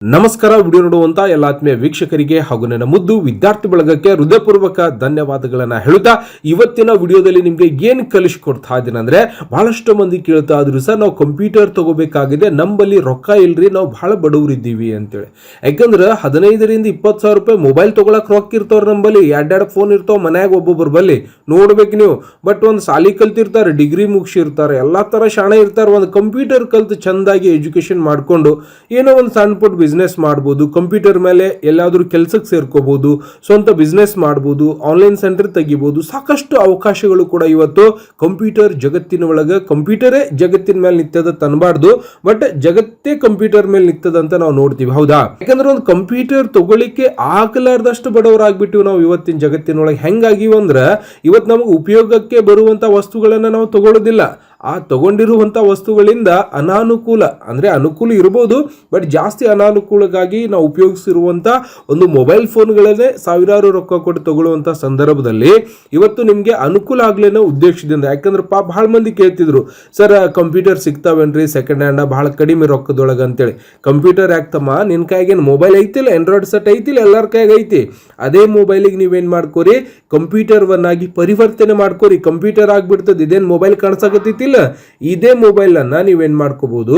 ನಮಸ್ಕಾರ. ವಿಡಿಯೋ ನೋಡುವಂತ ಎಲ್ಲ ಆತ್ಮೀಯ ವೀಕ್ಷಕರಿಗೆ ಹಾಗೂ ನನ್ನ ಮುದ್ದು ವಿದ್ಯಾರ್ಥಿ ಬಳಗಕ್ಕೆ ಹೃದಯಪೂರ್ವಕ ಧನ್ಯವಾದಗಳನ್ನ ಹೇಳುತ್ತಾ ಇವತ್ತಿನ ವಿಡಿಯೋದಲ್ಲಿ ನಿಮ್ಗೆ ಏನು ಕಲಿಸ್ಕೊಡ್ತಾ ಇದ್ದೀನಿ ಅಂದ್ರೆ, ಬಹಳಷ್ಟು ಮಂದಿ ಕೇಳ್ತಾ ಇದ್ರು, ಸರ್ ನಾವು ಕಂಪ್ಯೂಟರ್ ತಗೋಬೇಕಾಗಿದೆ, ನಂಬಲ್ಲಿ ರೊಕ್ಕ ಇಲ್ರಿ, ನಾವು ಬಹಳ ಬಡವರಿದ್ದೀವಿ ಅಂತೇಳಿ. ಯಾಕಂದ್ರೆ 15 ರಿಂದ 20 ಸಾವಿರ ರೂಪಾಯಿ ಮೊಬೈಲ್ ತಗೊಳಕ್ ರೊಕ್ಕ ಇರ್ತಾವ್ರ ನಂಬಲ್ಲಿ, ಎರಡೆರಡು ಫೋನ್ ಇರ್ತಾವ ಮನ್ಯಾಗ ಒಬ್ಬೊಬ್ಬರು ಬಲ್ಲಿ ನೋಡ್ಬೇಕು ನೀವು. ಬಟ್ ಒಂದು ಸಾಲಿ ಕಲ್ತಿರ್ತಾರೆ, ಡಿಗ್ರಿ ಮುಗಿಸಿರ್ತಾರೆ, ಎಲ್ಲಾ ತರ ಶಾಣೆ ಇರ್ತಾರೆ. ಒಂದು ಕಂಪ್ಯೂಟರ್ ಕಲ್ತು ಚಂದಾಗಿ ಎಜುಕೇಶನ್ ಮಾಡ್ಕೊಂಡು ಏನೋ ಒಂದು ಸಣ್ಣ ಪುಟ್ಟ ಬಿಸ್ನೆಸ್ ಮಾಡ್ಬೋದು, ಕಂಪ್ಯೂಟರ್ ಮೇಲೆ ಎಲ್ಲಾದ್ರೂ ಕೆಲಸಕ್ಕೆ ಸೇರ್ಕೋಬಹುದು, ಸ್ವಂತ ಬಿಸ್ನೆಸ್ ಮಾಡ್ಬೋದು, ಆನ್ಲೈನ್ ಸೆಂಟರ್ ತೆಗಿಬಹುದು. ಸಾಕಷ್ಟು ಅವಕಾಶಗಳು ಕೂಡ ಇವತ್ತು ಕಂಪ್ಯೂಟರ್ ಜಗತ್ತಿನ ಒಳಗೆ, ಕಂಪ್ಯೂಟರೇ ಜಗತ್ತಿನ ಮೇಲೆ ನಿಂತದ ತನಬಾರ್ದು, ಬಟ್ ಜಗತ್ತೇ ಕಂಪ್ಯೂಟರ್ ಮೇಲೆ ನಿಂತದ ಅಂತ ನಾವು ನೋಡ್ತೀವಿ. ಹೌದಾ? ಯಾಕಂದ್ರೆ ಒಂದು ಕಂಪ್ಯೂಟರ್ ತಗೊಳ್ಳಿಕ್ಕೆ ಆಗಲಾರ್ದಷ್ಟು ಬಡವರಾಗ್ಬಿಟ್ಟಿವಿ ನಾವು ಇವತ್ತಿನ ಜಗತ್ತಿನೊಳಗೆ. ಹೆಂಗಾಗಿವಿ ಅಂದ್ರೆ, ಇವತ್ತು ನಮಗೆ ಉಪಯೋಗಕ್ಕೆ ಬರುವಂತ ವಸ್ತುಗಳನ್ನ ನಾವು ತಗೊಳ್ಳೋದಿಲ್ಲ. ಆ ತಗೊಂಡಿರುವಂತ ವಸ್ತುಗಳಿಂದ ಅನಾನುಕೂಲ ಅಂದ್ರೆ ಅನುಕೂಲ ಇರಬಹುದು, ಬಟ್ ಜಾಸ್ತಿ ಅನಾನುಕೂಲಕ್ಕಾಗಿ ನಾವು ಉಪಯೋಗಿಸಿರುವಂತ ಒಂದು ಮೊಬೈಲ್ ಫೋನ್ಗಳನ್ನೇ ಸಾವಿರಾರು ರೊಕ್ಕ ಕೊಟ್ಟು ತಗೊಳ್ಳುವಂತ ಸಂದರ್ಭದಲ್ಲಿ ಇವತ್ತು ನಿಮ್ಗೆ ಅನುಕೂಲ ಆಗ್ಲೇನೋ ಉದ್ದೇಶದಿಂದ. ಯಾಕಂದ್ರೆ ಬಹಳ ಮಂದಿ ಕೇಳ್ತಿದ್ರು, ಸರ್ ಕಂಪ್ಯೂಟರ್ ಸಿಗ್ತಾವೇನ್ರಿ ಸೆಕೆಂಡ್ ಹ್ಯಾಂಡ್ ಬಹಳ ಕಡಿಮೆ ರೊಕ್ಕದೊಳಗೆ ಅಂತೇಳಿ. ಕಂಪ್ಯೂಟರ್ ಯಾಕ್ತಮ್ಮ, ನಿನ್ ಕೈಗೇನು ಮೊಬೈಲ್ ಐತಿಲ್ಲ, ಆಂಡ್ರಾಯ್ಡ್ ಸೆಟ್ ಐತಿಲ್ಲ, ಎಲ್ಲರ ಕೈಗೆ ಐತಿ. ಅದೇ ಮೊಬೈಲಿಗೆ ನೀವೇನ್ ಮಾಡ್ಕೋರಿ, ಕಂಪ್ಯೂಟರ್ ವನ್ನಾಗಿ ಪರಿವರ್ತನೆ ಮಾಡ್ಕೋರಿ. ಕಂಪ್ಯೂಟರ್ ಆಗ್ಬಿಡ್ತದೆ, ಇದೇನ್ ಮೊಬೈಲ್ ಕಾಣಿಸಕತ್ತೈತಿ, ಇದೇ ಮೊಬೈಲ್ ಅನ್ನ ನೀವೇನ್ ಮಾಡ್ಕೋಬಹುದು,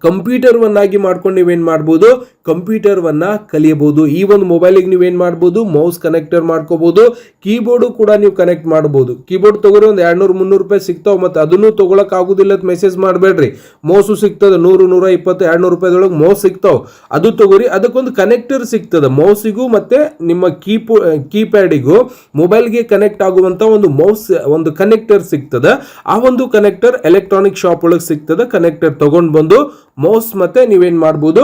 ಕಂಪ್ಯೂಟರ್ ವನ್ನಾಗಿ ಮಾಡ್ಕೊಂಡು ನೀವೇನ್ ಮಾಡ್ಬೋದು, ಕಂಪ್ಯೂಟರ್ ವನ್ನ ಕಲಿಯಬಹುದು. ಈ ಒಂದು ಮೊಬೈಲಿಗೆ ನೀವೇನ್ ಮಾಡ್ಬೋದು, ಮೌಸ್ ಕನೆಕ್ಟರ್ ಮಾಡ್ಕೋಬಹುದು, ಕೀಬೋರ್ಡ್ ಕೂಡ ನೀವು ಕನೆಕ್ಟ್ ಮಾಡಬಹುದು. ಕೀಬೋರ್ಡ್ ತಗೋರಿ ಒಂದು 200-300 ರೂಪಾಯಿ ಸಿಗ್ತಾವ, ಮತ್ತೆ ಅದನ್ನು ತಗೊಳಕ್ ಆಗುದಿಲ್ಲ ಮೆಸೇಜ್ ಮಾಡಬೇಡ್ರಿ. ಮೌಸು ಸಿಗ್ತದೆ 100-120 200 ರೂಪಾಯಿದೊಳಗೆ ಮೌಸ್ ಸಿಗ್ತಾವ, ಅದು ತಗೋರಿ. ಅದಕ್ಕೊಂದು ಕನೆಕ್ಟರ್ ಸಿಗ್ತದೆ ಮೌಸಿಗೂ ಮತ್ತೆ ನಿಮ್ಮ ಕೀಪ್ಯಾಡಿಗೂ ಮೊಬೈಲ್ಗೆ ಕನೆಕ್ಟ್ ಆಗುವಂತ ಒಂದು ಮೌಸ್, ಒಂದು ಕನೆಕ್ಟರ್ ಸಿಗ್ತದೆ. ಆ ಒಂದು ಕನೆಕ್ಟರ್ ಎಲೆಕ್ಟ್ರಾನಿಕ್ ಶಾಪ್ ಒಳಗೆ ಸಿಗ್ತದೆ. ಕನೆಕ್ಟರ್ ತಗೊಂಡ್ ಬಂದು ಮೌಸ್ ಮತ್ತೆ ನೀವೇನ್ ಮಾಡ್ಬೋದು,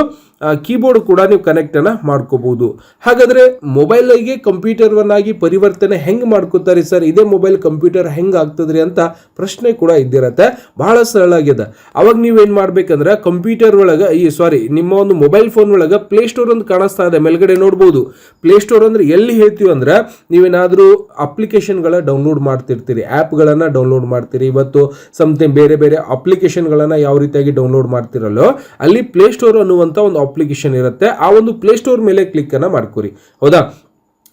ಕೀಬೋರ್ಡ್ ಕೂಡ ನೀವು ಕನೆಕ್ಟ್ ಅನ್ನ ಮಾಡ್ಕೋಬಹುದು. ಹಾಗಾದ್ರೆ ಮೊಬೈಲ್ಗೆ ಕಂಪ್ಯೂಟರ್ ವನ್ನಾಗಿ ಪರಿವರ್ತನೆ ಹೆಂಗ್ ಮಾಡ್ಕೋತಾರೆ ಸರ್, ಇದೇ ಮೊಬೈಲ್ ಕಂಪ್ಯೂಟರ್ ಹೆಂಗ್ ಆಗ್ತದ್ರಿ ಅಂತ ಪ್ರಶ್ನೆ ಕೂಡ ಇದ್ದಿರತ್ತೆ. ಬಹಳ ಸರಳ ಆಗಿದೆ. ಅವಾಗ ನೀವೇನ್ ಮಾಡ್ಬೇಕಂದ್ರೆ, ಕಂಪ್ಯೂಟರ್ ಒಳಗ ನಿಮ್ಮ ಒಂದು ಮೊಬೈಲ್ ಫೋನ್ ಒಳಗ ಪ್ಲೇ ಸ್ಟೋರ್ ಅಂತ ಕಾಣಿಸ್ತಾ ಇದೆ, ಮೇಲ್ಗಡೆ ನೋಡ್ಬೋದು. ಪ್ಲೇ ಸ್ಟೋರ್ ಅಂದ್ರೆ ಎಲ್ಲಿ ಹೇಳ್ತೀವಿ ಅಂದ್ರೆ, ನೀವೇನಾದ್ರೂ ಅಪ್ಲಿಕೇಶನ್ ಗಳ ಡೌನ್ಲೋಡ್ ಮಾಡ್ತಿರ್ತೀರಿ, ಆಪ್ ಗಳನ್ನ ಡೌನ್ಲೋಡ್ ಮಾಡ್ತೀರಿ. ಇವತ್ತು ಸಮಥಿಂಗ್ ಬೇರೆ ಬೇರೆ ಅಪ್ಲಿಕೇಶನ್ ಗಳನ್ನ ಯಾವ ರೀತಿಯಾಗಿ ಡೌನ್ಲೋಡ್ ಮಾಡ್ತಿರಲ್ಲೋ, ಅಲ್ಲಿ ಪ್ಲೇ ಸ್ಟೋರ್ ಅನ್ನುವಂತ ಒಂದು ಅಪ್ಲಿಕೇಶನ್ ಇರುತ್ತೆ. ಆ ಒಂದು ಪ್ಲೇ ಸ್ಟೋರ್ ಮೇಲೆ ಕ್ಲಿಕ್ ಅನ್ನ ಮಾಡ್ಕೊರಿ. ಹೌದಾ?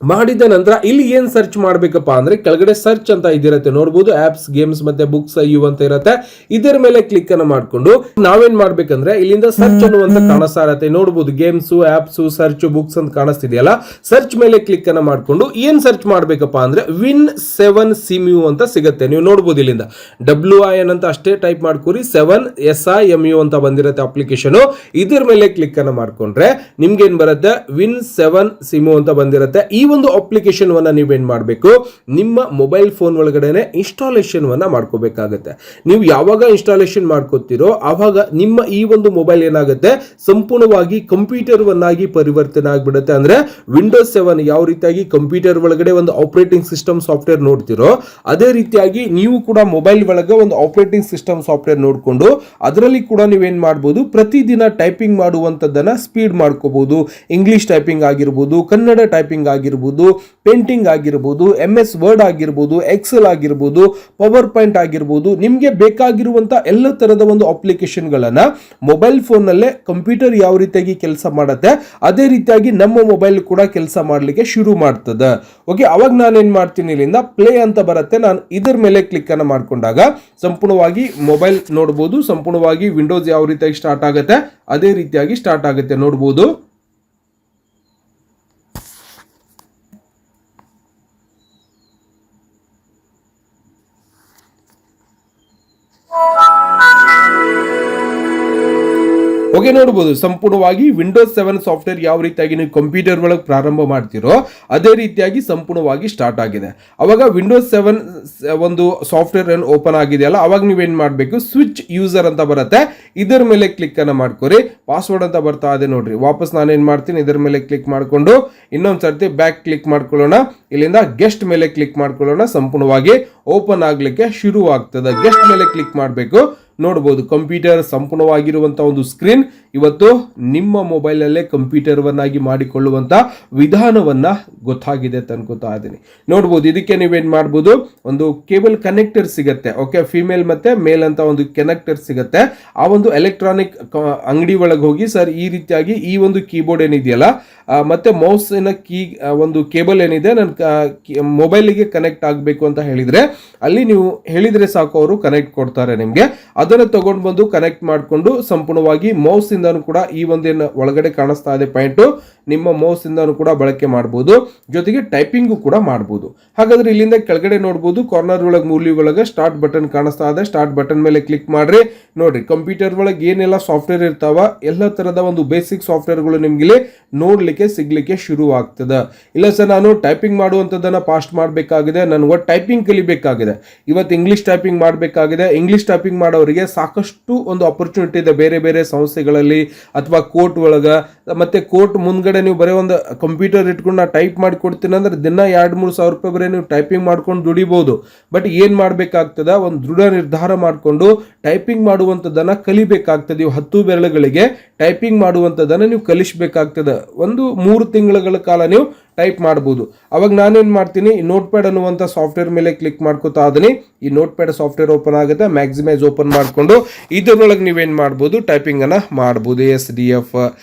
ಮಾಡಿದ ನಂತರ ಇಲ್ಲಿ ಏನ್ ಸರ್ಚ್ ಮಾಡ್ಬೇಕಪ್ಪ ಅಂದ್ರೆ, ಕೆಳಗಡೆ ಸರ್ಚ್ ಅಂತ ಇದಿರತ್ತೆ ನೋಡ್ಬೋದು, ಆಪ್ಸ್, ಗೇಮ್ಸ್ ಮತ್ತೆ ಬುಕ್ಸ್ ಇವು ಅಂತ ಇರುತ್ತೆ. ಇದರ ಮೇಲೆ ಕ್ಲಿಕ್ ಅನ್ನ ಮಾಡ್ಕೊಂಡು ನಾವೇನ್ ಮಾಡ್ಬೇಕಂದ್ರೆ, ಇಲ್ಲಿಂದ ಸರ್ಚ್ ಅನ್ನುವಂತ ಕಾಣಿಸ್ತಾ ಇರತ್ತೆ ನೋಡ್ಬೋದು. ಗೇಮ್ಸ್, ಆಪ್ಸ್, ಸರ್ಚ್, ಬುಕ್ಸ್ ಅಂತ ಕಾಣಿಸ್ತಿದೆಯಲ್ಲ, ಸರ್ಚ್ ಮೇಲೆ ಕ್ಲಿಕ್ ಅನ್ನ ಮಾಡ್ಕೊಂಡು ಏನ್ ಸರ್ಚ್ ಮಾಡ್ಬೇಕಪ್ಪ ಅಂದ್ರೆ, Win7 ಸಿಮ್ಯು ಅಂತ ಸಿಗುತ್ತೆ. ನೀವು ನೋಡ್ಬೋದು ಇಲ್ಲಿಂದ WIN ಅಂತ ಅಷ್ಟೇ ಟೈಪ್ ಮಾಡ್ಕೊರಿ, 7 SIMU ಅಂತ ಬಂದಿರತ್ತೆ ಅಪ್ಲಿಕೇಶನ್. ಇದ್ರ ಮೇಲೆ ಕ್ಲಿಕ್ ಅನ್ನ ಮಾಡ್ಕೊಂಡ್ರೆ ನಿಮ್ಗೆ ಏನ್ ಬರುತ್ತೆ, Win7 ಸಿಮ್ಯು ಅಂತ ಬಂದಿರತ್ತೆ. ಈ ಒಂದು ಅಪ್ಲಿಕೇಶನ್ ವನ್ನ ನೀವೇನ್ ಮಾಡಬೇಕು, ನಿಮ್ಮ ಮೊಬೈಲ್ ಫೋನ್ ಒಳಗಡೆನೆ ಇನ್ಸ್ಟಾಲೇಷನ್ ವನ್ನ ಮಾಡ್ಕೋಬೇಕಾಗುತ್ತೆ. ನೀವು ಯಾವಾಗ ಇನ್ಸ್ಟಾಲೇಷನ್ ಮಾಡ್ಕೋತೀರೋ ಆವಾಗ ನಿಮ್ಮ ಈ ಒಂದು ಮೊಬೈಲ್ ಏನಾಗುತ್ತೆ, ಸಂಪೂರ್ಣವಾಗಿ ಕಂಪ್ಯೂಟರ್ ವನ್ನಾಗಿ ಪರಿವರ್ತನೆ ಆಗ್ಬಿಡುತ್ತೆ. ಅಂದ್ರೆ Windows 7 ಯಾವ ರೀತಿಯಾಗಿ ಕಂಪ್ಯೂಟರ್ ಒಳಗಡೆ ಒಂದು ಆಪರೇಟಿಂಗ್ ಸಿಸ್ಟಮ್ ಸಾಫ್ಟ್ವೇರ್ ನೋಡ್ತಿರೋ, ಅದೇ ರೀತಿಯಾಗಿ ನೀವು ಕೂಡ ಮೊಬೈಲ್ ಒಳಗೆ ಒಂದು ಆಪರೇಟಿಂಗ್ ಸಿಸ್ಟಮ್ ಸಾಫ್ಟ್ವೇರ್ ನೋಡ್ಕೊಂಡು ಅದರಲ್ಲಿ ಕೂಡ ನೀವೇನ್ ಮಾಡಬಹುದು, ಪ್ರತಿದಿನ ಟೈಪಿಂಗ್ ಮಾಡುವಂತದ್ದನ್ನ ಸ್ಪೀಡ್ ಮಾಡ್ಕೋಬಹುದು. ಇಂಗ್ಲಿಷ್ ಟೈಪಿಂಗ್ ಆಗಿರ್ಬೋದು, ಕನ್ನಡ ಟೈಪಿಂಗ್ ಆಗಿರ್ಬೋದು, ಪೇಂಟಿಂಗ್ ಆಗಿರ್ಬೋದು, MS ವರ್ಡ್ ಆಗಿರ್ಬೋದು, ಎಕ್ಸೆಲ್ ಆಗಿರ್ಬೋದು, ಪವರ್ ಪಾಯಿಂಟ್ ಆಗಿರ್ಬೋದು, ನಿಮ್ಗೆ ಬೇಕಾಗಿರುವಂತ ಎಲ್ಲ ತರದ ಒಂದು ಅಪ್ಲಿಕೇಶನ್ ಗಳನ್ನ ಮೊಬೈಲ್ ಫೋನ್ ನಲ್ಲೇ ಕಂಪ್ಯೂಟರ್ ಯಾವ ರೀತಿಯಾಗಿ ಕೆಲಸ ಮಾಡುತ್ತೆ ಅದೇ ರೀತಿಯಾಗಿ ನಮ್ಮ ಮೊಬೈಲ್ ಕೂಡ ಕೆಲಸ ಮಾಡ್ಲಿಕ್ಕೆ ಶುರು ಮಾಡ್ತದೆ. ಓಕೆ, ಅವಾಗ ನಾನು ಏನ್ ಮಾಡ್ತೀನಿ, ಇಲ್ಲಿಂದ ಪ್ಲೇ ಅಂತ ಬರುತ್ತೆ, ನಾನು ಇದರ ಮೇಲೆ ಕ್ಲಿಕ್ ಅನ್ನ ಮಾಡ್ಕೊಂಡಾಗ ಸಂಪೂರ್ಣವಾಗಿ ಮೊಬೈಲ್ ನೋಡಬಹುದು, ಸಂಪೂರ್ಣವಾಗಿ ವಿಂಡೋಸ್ ಯಾವ ರೀತಿಯಾಗಿ ಸ್ಟಾರ್ಟ್ ಆಗುತ್ತೆ ಅದೇ ರೀತಿಯಾಗಿ ಸ್ಟಾರ್ಟ್ ಆಗುತ್ತೆ ನೋಡಬಹುದು. ಓಕೆ, ನೋಡಬಹುದು ಸಂಪೂರ್ಣವಾಗಿ Windows 7 ಸಾಫ್ಟ್ವೇರ್ ಯಾವ ರೀತಿಯಾಗಿ ನೀವು ಕಂಪ್ಯೂಟರ್ ಒಳಗೆ ಪ್ರಾರಂಭ ಮಾಡ್ತಿರೋ ಅದೇ ರೀತಿಯಾಗಿ ಸಂಪೂರ್ಣವಾಗಿ ಸ್ಟಾರ್ಟ್ ಆಗಿದೆ. ಅವಾಗ Windows 7 ಒಂದು ಸಾಫ್ಟ್ವೇರ್ ಏನು ಓಪನ್ ಆಗಿದೆಯಲ್ಲ, ಅವಾಗ ನೀವೇನ್ ಮಾಡಬೇಕು, ಸ್ವಿಚ್ ಯೂಸರ್ ಅಂತ ಬರುತ್ತೆ, ಇದರ ಮೇಲೆ ಕ್ಲಿಕ್ ಅನ್ನ ಮಾಡ್ಕೊರಿ. ಪಾಸ್ವರ್ಡ್ ಅಂತ ಬರ್ತಾ ಇದೆ ನೋಡ್ರಿ. ವಾಪಸ್ ನಾನೇನ್ ಮಾಡ್ತೀನಿ, ಇದರ ಮೇಲೆ ಕ್ಲಿಕ್ ಮಾಡ್ಕೊಂಡು ಇನ್ನೊಂದ್ ಸರ್ತಿ ಬ್ಯಾಕ್ ಕ್ಲಿಕ್ ಮಾಡ್ಕೊಳ್ಳೋಣ. ಇಲ್ಲಿಂದ ಗೆಸ್ಟ್ ಮೇಲೆ ಕ್ಲಿಕ್ ಮಾಡ್ಕೊಳ್ಳೋಣ. ಸಂಪೂರ್ಣವಾಗಿ ಓಪನ್ ಆಗ್ಲಿಕ್ಕೆ ಶುರು ಆಗ್ತದೆ. ಗೆಸ್ಟ್ ಮೇಲೆ ಕ್ಲಿಕ್ ಮಾಡಬೇಕು. ನೋಡಬಹುದು ಕಂಪ್ಯೂಟರ್ ಸಂಪೂರ್ಣವಾಗಿರುವಂತಹ ಒಂದು ಸ್ಕ್ರೀನ್ ಇವತ್ತು ನಿಮ್ಮ ಮೊಬೈಲಲ್ಲೇ ಕಂಪ್ಯೂಟರ್ವನ್ನಾಗಿ ಮಾಡಿಕೊಳ್ಳುವಂಥ ವಿಧಾನವನ್ನು ಗೊತ್ತಾಗಿದೆ ಅಂತ ಅನ್ಕೋತಾ ಇದ್ದೀನಿ. ನೋಡ್ಬೋದು, ಇದಕ್ಕೆ ನೀವೇನು ಮಾಡ್ಬೋದು, ಒಂದು ಕೇಬಲ್ ಕನೆಕ್ಟರ್ ಸಿಗುತ್ತೆ. ಓಕೆ, ಫಿಮೇಲ್ ಮತ್ತು ಮೇಲ್ ಅಂತ ಒಂದು ಕನೆಕ್ಟರ್ ಸಿಗುತ್ತೆ. ಆ ಒಂದು ಎಲೆಕ್ಟ್ರಾನಿಕ್ ಅಂಗಡಿ ಒಳಗೆ ಹೋಗಿ ಸರ್ ಈ ರೀತಿಯಾಗಿ ಈ ಒಂದು ಕೀಬೋರ್ಡ್ ಏನಿದೆಯಲ್ಲ ಮತ್ತು ಮೌಸಿನ ಒಂದು ಕೇಬಲ್ ಏನಿದೆ ನನ್ನ ಮೊಬೈಲಿಗೆ ಕನೆಕ್ಟ್ ಆಗಬೇಕು ಅಂತ ಹೇಳಿದರೆ ಅಲ್ಲಿ ನೀವು ಹೇಳಿದರೆ ಸಾಕು, ಅವರು ಕನೆಕ್ಟ್ ಕೊಡ್ತಾರೆ ನಿಮಗೆ. ಅದನ್ನು ತಗೊಂಡು ಬಂದು ಕನೆಕ್ಟ್ ಮಾಡಿಕೊಂಡು ಸಂಪೂರ್ಣವಾಗಿ ಮೌಸಿಂದನೂ ಕೂಡ ಈ ಒಂದೇನು ಒಳಗಡೆ ಕಾಣಿಸ್ತಾ ಇದೆ ಪಾಯಿಂಟು, ನಿಮ್ಮ ಮೌಸಿಂದನೂ ಕೂಡ ಬಳಕೆ ಮಾಡ್ಬೋದು. ಜೊತೆಗೆ ಟೈಪಿಂಗು ಕೂಡ ಮಾಡ್ಬೋದು. ಹಾಗಾದ್ರೆ ಇಲ್ಲಿಂದ ಕೆಳಗಡೆ ನೋಡ್ಬೋದು, ಕಾರ್ನರ್ ಒಳಗೆ ಮೂಲಿ ಒಳಗೆ ಸ್ಟಾರ್ಟ್ ಬಟನ್ ಕಾಣಿಸ್ತಾ ಇದೆ. ಸ್ಟಾರ್ಟ್ ಬಟನ್ ಮೇಲೆ ಕ್ಲಿಕ್ ಮಾಡ್ರಿ. ನೋಡ್ರಿ, ಕಂಪ್ಯೂಟರ್ ಒಳಗೆ ಏನೆಲ್ಲ ಸಾಫ್ಟ್ವೇರ್ ಇರ್ತಾವ ಎಲ್ಲ ತರದ ಒಂದು ಬೇಸಿಕ್ ಸಾಫ್ಟ್ವೇರ್ಗಳು ನಿಮ್ಗೆ ನೋಡ್ಲಿಕ್ಕೆ ಸಿಗ್ಲಿಕ್ಕೆ ಶುರು ಆಗ್ತದೆ. ಇಲ್ಲ ಸರ್, ನಾನು ಟೈಪಿಂಗ್ ಮಾಡುವಂಥದ್ದನ್ನ ಪಾಸ್ಟ್ ಮಾಡಬೇಕಾಗಿದೆ, ನನಗೆ ಟೈಪಿಂಗ್ ಕಲಿಬೇಕಾಗಿದೆ, ಇವತ್ತು ಇಂಗ್ಲಿಷ್ ಟೈಪಿಂಗ್ ಮಾಡಬೇಕಾಗಿದೆ. ಇಂಗ್ಲಿಷ್ ಟೈಪಿಂಗ್ ಮಾಡೋರಿಗೆ ಸಾಕಷ್ಟು ಒಂದು ಅಪರ್ಚುನಿಟಿ ಇದೆ ಬೇರೆ ಬೇರೆ ಸಂಸ್ಥೆಗಳಲ್ಲಿ ಅಥವಾ ಕೋರ್ಟ್ ಒಳಗೆ. ಮತ್ತೆ ಕೋರ್ಟ್ ಮುಂದ್ಗಡೆ ನೀವು ಬರೀ ಒಂದು ಕಂಪ್ಯೂಟರ್ ಇಟ್ಕೊಂಡು ನಾ ಟೈಪ್ ಮಾಡಿ ಕೊಡ್ತೀನಿ ಅಂದ್ರೆ ದಿನ 2-3 ಸಾವಿರ ರೂಪಾಯಿ ಬರೀ ನೀವು ಟೈಪಿಂಗ್ ಮಾಡ್ಕೊಂಡು ದುಡಿಬಹುದು. ಬಟ್ ಏನ್ ಮಾಡ್ಬೇಕಾಗ್ತದ, ಒಂದು ದೃಢ ನಿರ್ಧಾರ ಮಾಡಿಕೊಂಡು ಟೈಪಿಂಗ್ ಮಾಡುವಂಥದ್ದನ್ನ ಕಲಿಬೇಕಾಗ್ತದೆ. ಇವು 10 ಬೆರಳುಗಳಿಗೆ ಟೈಪಿಂಗ್ ಮಾಡುವಂಥದ್ದನ್ನ ನೀವು ಕಲಿಸಬೇಕಾಗ್ತದೆ. ಒಂದು 3 ತಿಂಗಳ ಕಾಲ ನೀವು ಟೈಪ್ ಮಾಡ್ಬೋದು. ಅವಾಗ ನಾನೇನು ಮಾಡ್ತೀನಿ, ಈ ನೋಟ್ ಪ್ಯಾಡ್ ಅನ್ನುವಂಥ ಸಾಫ್ಟ್ವೇರ್ ಮೇಲೆ ಕ್ಲಿಕ್ ಮಾಡ್ಕೋತಾ ಅದೀನಿ. ಈ ನೋಟ್ ಪ್ಯಾಡ್ ಸಾಫ್ಟ್ವೇರ್ ಓಪನ್ ಆಗುತ್ತೆ. ಮ್ಯಾಕ್ಸಿಮೈಸ್ ಓಪನ್ ಮಾಡಿಕೊಂಡು ಇದರೊಳಗೆ ನೀವೇನು ಮಾಡ್ಬೋದು, ಟೈಪಿಂಗನ್ನು ಮಾಡ್ಬೋದು. SDF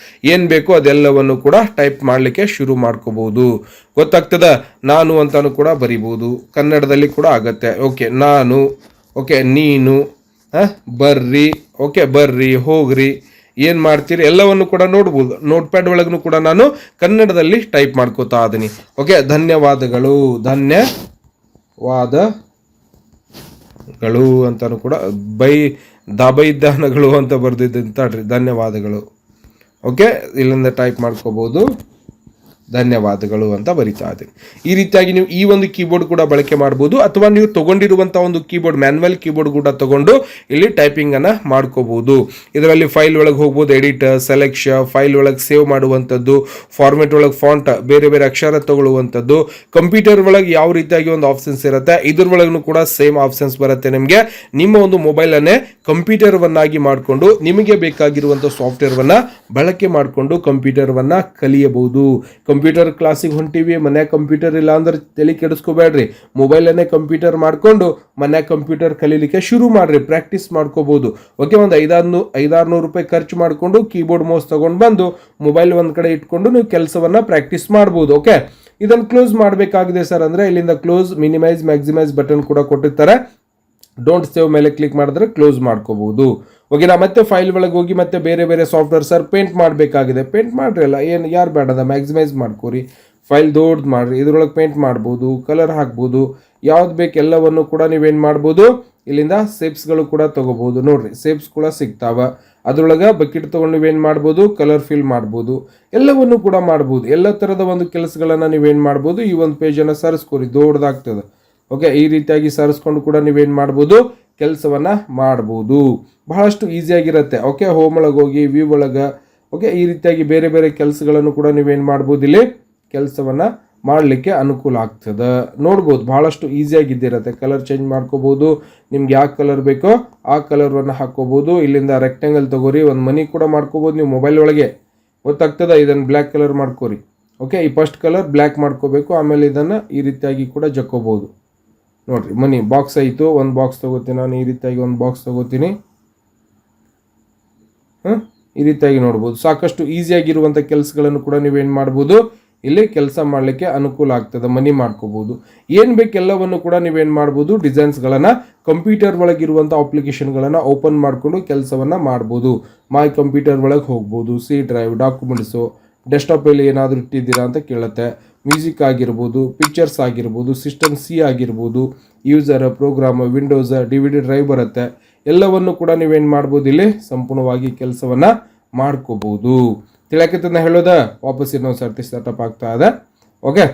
ಏನು ಬೇಕೋ ಅದೆಲ್ಲವನ್ನು ಕೂಡ ಟೈಪ್ ಮಾಡಲಿಕ್ಕೆ ಶುರು ಮಾಡ್ಕೋಬಹುದು. ಗೊತ್ತಾಗ್ತದ, ನಾನು ಅಂತಾನು ಕೂಡ ಬರಿಬೋದು, ಕನ್ನಡದಲ್ಲಿ ಕೂಡ ಆಗತ್ತೆ. ಓಕೆ, ನಾನು, ಓಕೆ ನೀನು, ಬರ್ರಿ, ಓಕೆ ಬರ್ರಿ, ಹೋಗ್ರಿ, ಏನು ಮಾಡ್ತೀರಿ ಎಲ್ಲವನ್ನು ಕೂಡ ನೋಡ್ಬೋದು. ನೋಟ್ ಪ್ಯಾಡ್ ಒಳಗೂ ಕೂಡ ನಾನು ಕನ್ನಡದಲ್ಲಿ ಟೈಪ್ ಮಾಡ್ಕೋತಾ ಇದೀನಿ. ಓಕೆ, ಧನ್ಯವಾದಗಳು, ಧನ್ಯವಾದಗಳು ಅಂತಾನು ಕೂಡ ದಾಬೈದಾನಗಳು ಅಂತ ಬರ್ದಿದ್ದಂತ ಧನ್ಯವಾದಗಳು. ಓಕೆ, ಇಲ್ಲಿಂದ ಟೈಪ್ ಮಾಡ್ಕೋಬಹುದು, ಧನ್ಯವಾದಗಳು ಅಂತ ಬರಿತಾ ಇದ್ದೀನಿ. ಈ ರೀತಿಯಾಗಿ ನೀವು ಈ ಒಂದು ಕೀಬೋರ್ಡ್ ಕೂಡ ಬಳಕೆ ಮಾಡ್ಬೋದು, ಅಥವಾ ನೀವು ತಗೊಂಡಿರುವಂಥ ಒಂದು ಕೀಬೋರ್ಡ್ ಮ್ಯಾನ್ಯುವಲ್ ಕೀಬೋರ್ಡ್ ಕೂಡ ತಗೊಂಡು ಇಲ್ಲಿ ಟೈಪಿಂಗ್ ಅನ್ನ ಮಾಡ್ಕೋಬಹುದು. ಇದರಲ್ಲಿ ಫೈಲ್ ಒಳಗೆ ಹೋಗ್ಬೋದು, ಎಡಿಟ್, ಸೆಲೆಕ್ಷನ್, ಫೈಲ್ ಒಳಗೆ ಸೇವ್ ಮಾಡುವಂಥದ್ದು, ಫಾರ್ಮೆಟ್ ಒಳಗೆ ಫಾಂಟ್, ಬೇರೆ ಬೇರೆ ಅಕ್ಷರ ತಗೊಳ್ಳುವಂಥದ್ದು. ಕಂಪ್ಯೂಟರ್ ಒಳಗೆ ಯಾವ ರೀತಿಯಾಗಿ ಒಂದು ಆಪ್ಷನ್ಸ್ ಇರುತ್ತೆ, ಇದ್ರೊಳಗೂ ಕೂಡ ಸೇಮ್ ಆಪ್ಷನ್ಸ್ ಬರುತ್ತೆ. ನಿಮಗೆ ನಿಮ್ಮ ಒಂದು ಮೊಬೈಲ್ ಅನ್ನೇ ಕಂಪ್ಯೂಟರ್ ವನ್ನಾಗಿ ಮಾಡಿಕೊಂಡು ನಿಮಗೆ ಬೇಕಾಗಿರುವಂಥ ಸಾಫ್ಟ್ವೇರ್ ವನ್ನ ಬಳಕೆ ಮಾಡಿಕೊಂಡು ಕಂಪ್ಯೂಟರ್ ವನ್ನ ಕಲಿಯಬಹುದು. ಕಂಪ್ಯೂಟರ್ ಕ್ಲಾಸಿಗೆ ಹೊಂಟಿವಿ, ಮನ್ಯಾಗ ಕಂಪ್ಯೂಟರ್ ಇಲ್ಲ ಅಂದ್ರೆ ತಲೆ ಕೆಡಿಸ್ಕೋಬೇಡ್ರಿ, ಮೊಬೈಲನ್ನೇ ಕಂಪ್ಯೂಟರ್ ಮಾಡ್ಕೊಂಡು ಮನ್ಯಾಗ ಕಂಪ್ಯೂಟರ್ ಕಲೀಲಿಕ್ಕೆ ಶುರು ಮಾಡ್ರಿ, ಪ್ರಾಕ್ಟೀಸ್ ಮಾಡ್ಕೋಬಹುದು. ಓಕೆ, ಒಂದು 500-600 ರೂಪಾಯಿ ಖರ್ಚು ಮಾಡಿಕೊಂಡು ಕೀಬೋರ್ಡ್ ಮೌಸ್ ತಗೊಂಡು ಬಂದು ಮೊಬೈಲ್ ಒಂದು ಕಡೆ ಇಟ್ಕೊಂಡು ನೀವು ಕೆಲಸವನ್ನ ಪ್ರಾಕ್ಟೀಸ್ ಮಾಡ್ಬೋದು. ಓಕೆ, ಇದನ್ನು ಕ್ಲೋಸ್ ಮಾಡಬೇಕಾಗಿದೆ ಸರ್ ಅಂದ್ರೆ ಇಲ್ಲಿಂದ ಕ್ಲೋಸ್, ಮಿನಿಮೈಸ್, ಮ್ಯಾಕ್ಸಿಮೈಸ್ ಬಟನ್ ಕೂಡ ಕೊಟ್ಟಿರ್ತಾರೆ. ಡೋಂಟ್ ಸೇವ್ ಮೇಲೆ ಕ್ಲಿಕ್ ಮಾಡಿದ್ರೆ ಕ್ಲೋಸ್ ಮಾಡ್ಕೋಬಹುದು. ಓಕೆನಾ, ಮತ್ತೆ ಫೈಲ್ ಒಳಗೆ ಹೋಗಿ ಮತ್ತೆ ಬೇರೆ ಬೇರೆ ಸಾಫ್ಟ್ವೇರ್, ಸರ್ ಪೇಂಟ್ ಮಾಡಬೇಕಾಗಿದೆ, ಪೇಂಟ್ ಮಾಡ್ರಿ, ಅಲ್ಲ ಏನು ಯಾರು ಬೇಡದ, ಮ್ಯಾಕ್ಸಿಮೈಸ್ ಮಾಡ್ಕೋರಿ, ಫೈಲ್ ದೊಡ್ಡದು ಮಾಡ್ರಿ, ಇದ್ರೊಳಗೆ ಪೇಂಟ್ ಮಾಡ್ಬೋದು, ಕಲರ್ ಹಾಕ್ಬೋದು, ಯಾವ್ದು ಬೇಕು ಎಲ್ಲವನ್ನು ಕೂಡ ನೀವೇನು ಮಾಡ್ಬೋದು, ಇಲ್ಲಿಂದ ಸೇಪ್ಸ್ಗಳು ಕೂಡ ತಗೋಬಹುದು. ನೋಡ್ರಿ, ಸೇಪ್ಸ್ ಕೂಡ ಸಿಗ್ತಾವ. ಅದ್ರೊಳಗೆ ಬಕೆಟ್ ತೊಗೊಂಡು ನೀವೇನು ಮಾಡ್ಬೋದು, ಕಲರ್ ಫಿಲ್ ಮಾಡ್ಬೋದು, ಎಲ್ಲವನ್ನು ಕೂಡ ಮಾಡ್ಬೋದು. ಎಲ್ಲ ಥರದ ಒಂದು ಕೆಲಸಗಳನ್ನು ನೀವೇನು ಮಾಡ್ಬೋದು, ಈ ಒಂದು ಪೇಜನ್ನು ಸರಿಸ್ಕೋರಿ, ದೊಡ್ಡದಾಗ್ತದೆ. ಓಕೆ, ಈ ರೀತಿಯಾಗಿ ಸರಿಸ್ಕೊಂಡು ಕೂಡ ನೀವೇನು ಮಾಡ್ಬೋದು, ಕೆಲಸವನ್ನ ಮಾಡ್ಬೋದು. ಬಹಳಷ್ಟು ಈಸಿಯಾಗಿರುತ್ತೆ. ಓಕೆ, ಹೋಮ್ ಒಳಗೆ ಹೋಗಿ ವ್ಯೂ ಒಳಗೆ, ಓಕೆ, ಈ ರೀತಿಯಾಗಿ ಬೇರೆ ಬೇರೆ ಕೆಲಸಗಳನ್ನು ಕೂಡ ನೀವೇನು ಮಾಡ್ಬೋದು, ಇಲ್ಲಿ ಕೆಲಸವನ್ನ ಮಾಡಲಿಕ್ಕೆ ಅನುಕೂಲ ಆಗ್ತದೆ. ನೋಡ್ಬೋದು, ಬಹಳಷ್ಟು ಈಸಿಯಾಗಿದ್ದಿರುತ್ತೆ. ಕಲರ್ ಚೇಂಜ್ ಮಾಡ್ಕೋಬಹುದು, ನಿಮ್ಗೆ ಯಾವ ಕಲರ್ ಬೇಕೋ ಆ ಕಲರ್ವನ್ನು ಹಾಕೋಬಹುದು. ಇಲ್ಲಿಂದ ರೆಕ್ಟ್ಯಾಂಗಲ್ ತಗೋರಿ, ಒಂದು ಮನಿ ಕೂಡ ಮಾಡ್ಕೋಬಹುದು ನೀವು ಮೊಬೈಲ್ ಒಳಗೆ. ಗೊತ್ತಾಗ್ತದೆ, ಇದನ್ನು ಬ್ಲ್ಯಾಕ್ ಕಲರ್ ಮಾಡ್ಕೋರಿ. ಓಕೆ, ಈ ಫಸ್ಟ್ ಕಲರ್ ಬ್ಲ್ಯಾಕ್ ಮಾಡ್ಕೋಬೇಕು, ಆಮೇಲೆ ಇದನ್ನು ಈ ರೀತಿಯಾಗಿ ಕೂಡ ಜಕ್ಕೋಬಹುದು. ನೋಡ್ರಿ, ಮನಿ ಬಾಕ್ಸ್ ಆಯಿತು, ಒಂದು ಬಾಕ್ಸ್ ತಗೋತೀನಿ ನಾನು, ಈ ರೀತಿಯಾಗಿ ಒಂದು ಬಾಕ್ಸ್ ತಗೋತೀನಿ. ಈ ರೀತಿಯಾಗಿ ನೋಡ್ಬೋದು, ಸಾಕಷ್ಟು ಈಸಿಯಾಗಿರುವಂಥ ಕೆಲಸಗಳನ್ನು ಕೂಡ ನೀವೇನು ಮಾಡ್ಬೋದು, ಇಲ್ಲಿ ಕೆಲಸ ಮಾಡಲಿಕ್ಕೆ ಅನುಕೂಲ ಆಗ್ತದೆ. ಮನಿ ಮಾಡ್ಕೋಬಹುದು, ಏನು ಬೇಕೆಲ್ಲವನ್ನು ಕೂಡ ನೀವೇನು ಮಾಡ್ಬೋದು, ಡಿಸೈನ್ಸ್ಗಳನ್ನು ಕಂಪ್ಯೂಟರ್ ಒಳಗಿರುವಂಥ ಅಪ್ಲಿಕೇಶನ್ಗಳನ್ನು ಓಪನ್ ಮಾಡಿಕೊಂಡು ಕೆಲಸವನ್ನು ಮಾಡ್ಬೋದು. ಮೈ ಕಂಪ್ಯೂಟರ್ ಒಳಗೆ ಹೋಗ್ಬೋದು, ಸಿ ಡ್ರೈವ್, ಡಾಕ್ಯುಮೆಂಟ್ಸು, ಡೆಸ್ಕ್ಟಾಪಲ್ಲಿ ಏನಾದರೂ ಇಟ್ಟಿದ್ದೀರಾ ಅಂತ ಕೇಳುತ್ತೆ. ಮ್ಯೂಸಿಕ್ ಆಗಿರ್ಬೋದು, ಪಿಕ್ಚರ್ಸ್ ಆಗಿರ್ಬೋದು, ಸಿಸ್ಟಮ್ C ಆಗಿರ್ಬೋದು, user, program, Windows, DVD drive ಬರುತ್ತೆ. ಎಲ್ಲವನ್ನು ಕೂಡ ನೀವೇನು ಮಾಡ್ಬೋದು, ಇಲ್ಲಿ ಸಂಪೂರ್ಣವಾಗಿ ಕೆಲಸವನ್ನು ಮಾಡ್ಕೋಬಹುದು. ತಿಳಕತ್ತನ್ನ ಹೇಳೋದ ವಾಪಸ್ ಇನ್ನೊಂದು ಸರ್ತಿ ಸೆಟಪ್ ಆಗ್ತಾ ಇದೆ. ಓಕೆ,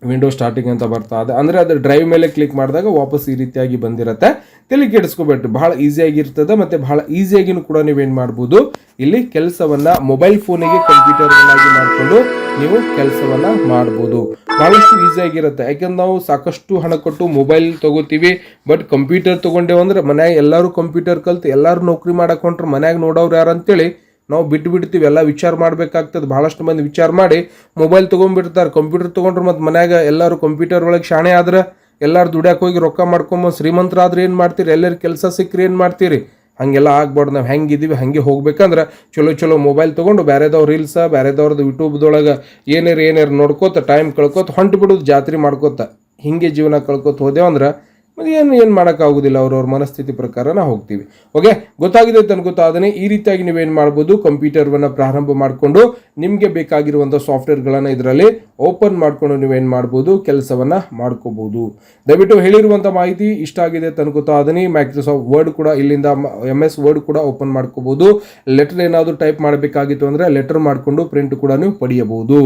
ವಿಂಡೋ ಸ್ಟಾರ್ಟಿಂಗ್ ಅಂತ ಬರ್ತಾ ಇದೆ ಅಂದರೆ ಅದು ಡ್ರೈವ್ ಮೇಲೆ ಕ್ಲಿಕ್ ಮಾಡಿದಾಗ ವಾಪಸ್ ಈ ರೀತಿಯಾಗಿ ಬಂದಿರುತ್ತೆ. ತಲೆ ಕೆಡಿಸ್ಕೋಬೇಡ್ರಿ, ಬಹಳ ಈಸಿಯಾಗಿರ್ತದೆ. ಮತ್ತು ಬಹಳ ಈಸಿಯಾಗಿನೂ ಕೂಡ ನೀವೇನು ಮಾಡ್ಬೋದು, ಇಲ್ಲಿ ಕೆಲಸವನ್ನು ಮೊಬೈಲ್ ಫೋನಿಗೆ ಕಂಪ್ಯೂಟರ್ಗಳಾಗಿ ಮಾಡಿಕೊಂಡು ನೀವು ಕೆಲಸವನ್ನು ಮಾಡ್ಬೋದು. ಭಾಳಷ್ಟು ಈಸಿಯಾಗಿರುತ್ತೆ. ಯಾಕೆಂದ್ರೆ ನಾವು ಸಾಕಷ್ಟು ಹಣ ಕೊಟ್ಟು ಮೊಬೈಲ್ ತೊಗೋತೀವಿ, ಬಟ್ ಕಂಪ್ಯೂಟರ್ ತೊಗೊಂಡೇವು ಅಂದ್ರೆ ಮನ್ಯಾಗ ಎಲ್ಲರೂ ಕಂಪ್ಯೂಟರ್ ಕಲ್ತು ಎಲ್ಲರೂ ನೌಕರಿ ಮಾಡಕ್ಕೆ ಹೊಂಟ್ರೆ ಮನ್ಯಾಗ ನೋಡೋರು ಯಾರು ಅಂತೇಳಿ ನಾವು ಬಿಡ್ತೀವಿ, ಎಲ್ಲ ವಿಚಾರ ಮಾಡಬೇಕಾಗ್ತದೆ. ಭಾಳಷ್ಟು ಮಂದಿ ವಿಚಾರ ಮಾಡಿ ಮೊಬೈಲ್ ತೊಗೊಂಡ್ಬಿಡ್ತಾರೆ. ಕಂಪ್ಯೂಟರ್ ತೊಗೊಂಡ್ರೆ ಮತ್ತು ಮನ್ಯಾಗ ಎಲ್ಲರೂ ಕಂಪ್ಯೂಟರ್ ಒಳಗೆ ಶಾಣೆ ಆದ್ರೆ ಎಲ್ಲರೂ ದುಡ್ಯಾಕೆ ಹೋಗಿ ರೊಕ್ಕ ಮಾಡ್ಕೊಂಬ ಶ್ರೀಮಂತರಾದ್ರೆ ಏನು ಮಾಡ್ತೀರಿ, ಎಲ್ಲರಿಗೆ ಕೆಲಸ ಸಿಕ್ಕರೆ ಏನು ಮಾಡ್ತೀರಿ? ಹಾಗೆಲ್ಲ ಆಗ್ಬಾರ್ದು. ನಾವು ಹೆಂಗಿದ್ದೀವಿ ಹಾಗೆ ಹೋಗ್ಬೇಕಂದ್ರೆ ಚಲೋ ಮೊಬೈಲ್ ತೊಗೊಂಡು ಬೇರೆದವ್ರು ರೀಲ್ಸ ಬೇರೆದವ್ರದ್ದು ಯೂಟ್ಯೂಬ್ದೊಳಗೆ ಏನೇರು ನೋಡ್ಕೋತ ಟೈಮ್ ಕಳ್ಕೊತ ಹೊಂಟು ಬಿಡೋದು, ಜಾತ್ರೆ ಮಾಡ್ಕೋತ ಹಿಂಗೆ ಜೀವನ ಕಳ್ಕೊತ ಹೋದೆವಂದ್ರೆ ಏನು ಮಾಡೋಕ್ಕಾಗೋದಿಲ್ಲ. ಅವ್ರವ್ರ ಮನಸ್ಥಿತಿ ಪ್ರಕಾರ ನಾವು ಹೋಗ್ತೀವಿ. ಓಕೆ, ಗೊತ್ತಾಗಿದೆ ಗೊತ್ತಾದನೆ ಈ ರೀತಿಯಾಗಿ ನೀವೇನು ಮಾಡ್ಬೋದು, ಕಂಪ್ಯೂಟರ್ವನ್ನು ಪ್ರಾರಂಭ ಮಾಡಿಕೊಂಡು ನಿಮಗೆ ಬೇಕಾಗಿರುವಂಥ ಸಾಫ್ಟ್ವೇರ್ಗಳನ್ನು ಇದರಲ್ಲಿ ಓಪನ್ ಮಾಡಿಕೊಂಡು ನೀವೇನು ಮಾಡ್ಬೋದು, ಕೆಲಸವನ್ನು ಮಾಡ್ಕೋಬೋದು. ದಯವಿಟ್ಟು ಹೇಳಿರುವಂಥ ಮಾಹಿತಿ ಇಷ್ಟ ಆಗಿದೆ ಗೊತ್ತಾದನೆ. ಮೈಕ್ರೋಸಾಫ್ಟ್ ವರ್ಡ್ ಕೂಡ ಇಲ್ಲಿಂದ MS ವರ್ಡ್ ಕೂಡ ಓಪನ್ ಮಾಡ್ಕೋಬೋದು. ಲೆಟರ್ ಏನಾದರೂ ಟೈಪ್ ಮಾಡಬೇಕಾಗಿತ್ತು ಅಂದರೆ ಲೆಟರ್ ಮಾಡಿಕೊಂಡು ಪ್ರಿಂಟ್ ಕೂಡ ನೀವು ಪಡೆಯಬಹುದು.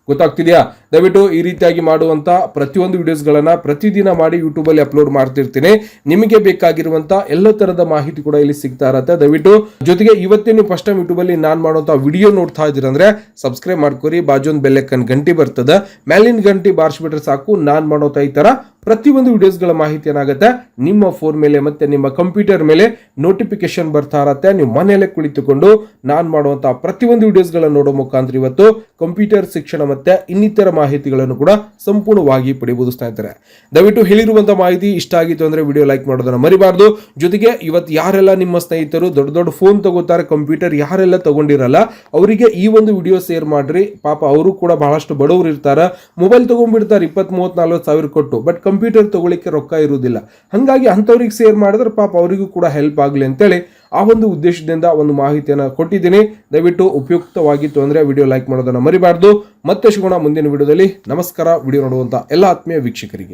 ಗೊತ್ತಾಗ್ತಿದೆಯಾ? ದಯವಿಟ್ಟು ಈ ರೀತಿಯಾಗಿ ಮಾಡುವಂಥ ಪ್ರತಿಯೊಂದು ವಿಡಿಯೋಸ್ಗಳನ್ನು ಪ್ರತಿದಿನ ಮಾಡಿ ಯೂಟ್ಯೂಬಲ್ಲಿ ಅಪ್ಲೋಡ್ ಮಾಡ್ತಿರ್ತೀನಿ. ನಿಮಗೆ ಬೇಕಾಗಿರುವಂಥ ಎಲ್ಲ ಥರದ ಮಾಹಿತಿ ಕೂಡ ಇಲ್ಲಿ ಸಿಗ್ತಾ ಇರುತ್ತೆ. ದಯವಿಟ್ಟು ಜೊತೆಗೆ ಇವತ್ತೇ ನೀವು ಫಸ್ಟ್ ಟೈಮ್ ಯೂಟ್ಯೂಬಲ್ಲಿ ನಾನು ಮಾಡುವಂಥ ವಿಡಿಯೋ ನೋಡ್ತಾ ಇದ್ದೀರಂದ್ರೆ ಸಬ್ಸ್ಕ್ರೈಬ್ ಮಾಡ್ಕೊರಿ. ಬಾಜೊಂದು ಬೆಲ್ಲೈಕನ್ ಗಂಟೆ ಬರ್ತದೆ, ಮೇಲಿನ ಗಂಟೆ ಬಾರಿಸ್ಬಿಟ್ರೆ ಸಾಕು. ನಾನು ಮಾಡೋಂಥ ಈ ಥರ ಪ್ರತಿಯೊಂದು ವಿಡಿಯೋಸ್ಗಳ ಮಾಹಿತಿ ಏನಾಗುತ್ತೆ ನಿಮ್ಮ ಫೋನ್ ಮೇಲೆ ಮತ್ತೆ ನಿಮ್ಮ ಕಂಪ್ಯೂಟರ್ ಮೇಲೆ ನೋಟಿಫಿಕೇಶನ್ ಬರ್ತಾ ಇರತ್ತೆ. ನೀವು ಮನೆಯಲ್ಲೇ ಕುಳಿತುಕೊಂಡು ನಾನು ಮಾಡುವಂತಹ ಪ್ರತಿಯೊಂದು ವಿಡಿಯೋಸ್ಗಳನ್ನು ನೋಡೋ ಮುಖಾಂತರ ಇವತ್ತು ಕಂಪ್ಯೂಟರ್ ಶಿಕ್ಷಣ ಮತ್ತೆ ಇನ್ನಿತರ ಮಾಹಿತಿಗಳನ್ನು ಕೂಡ ಸಂಪೂರ್ಣವಾಗಿ ಪಡೆಯಬಹುದು ಸ್ನೇಹಿತರೆ. ದಯವಿಟ್ಟು ಹೇಳಿರುವಂತಹ ಮಾಹಿತಿ ಇಷ್ಟ ಆಗಿತ್ತು ಅಂದ್ರೆ ವಿಡಿಯೋ ಲೈಕ್ ಮಾಡೋದನ್ನ ಮರಿಬಾರ್ದು. ಜೊತೆಗೆ ಇವತ್ತು ಯಾರೆಲ್ಲ ನಿಮ್ಮ ಸ್ನೇಹಿತರು ದೊಡ್ಡ ಫೋನ್ ತಗೋತಾರೆ, ಕಂಪ್ಯೂಟರ್ ಯಾರೆಲ್ಲ ತಗೊಂಡಿರಲ್ಲ ಅವರಿಗೆ ಈ ಒಂದು ವಿಡಿಯೋ ಶೇರ್ ಮಾಡ್ರಿ. ಪಾಪ ಅವರು ಕೂಡ ಬಹಳಷ್ಟು ಬಡವರು ಇರ್ತಾರೆ, ಮೊಬೈಲ್ ತಗೊಂಡ್ಬಿಡ್ತಾರೆ 20-30-40 ಸಾವಿರ ಕೊಟ್ಟು, ಬಟ್ ಕಂಪ್ಯೂಟರ್ ತಗೊಳ್ಳಿಕ್ಕೆ ರೊಕ್ಕ ಇರುವುದಿಲ್ಲ. ಹಾಗಾಗಿ ಅಂಥವ್ರಿಗೆ ಶೇರ್ ಮಾಡಿದ್ರೆ ಪಾಪ ಅವರಿಗೂ ಕೂಡ ಹೆಲ್ಪ್ ಆಗಲಿ ಅಂತೇಳಿ ಆ ಒಂದು ಉದ್ದೇಶದಿಂದ ಒಂದು ಮಾಹಿತಿಯನ್ನು ಕೊಟ್ಟಿದ್ದೀನಿ. ದಯವಿಟ್ಟು ಉಪಯುಕ್ತವಾಗಿತ್ತು ಅಂದರೆ ವಿಡಿಯೋ ಲೈಕ್ ಮಾಡೋದನ್ನು ಮರಿಬಾರ್ದು. ಮತ್ತೆ ಸಿಗೋಣ ಮುಂದಿನ ವಿಡಿಯೋದಲ್ಲಿ. ನಮಸ್ಕಾರ. ವಿಡಿಯೋ ನೋಡುವಂಥ ಎಲ್ಲ ಆತ್ಮೀಯ ವೀಕ್ಷಕರಿಗೆ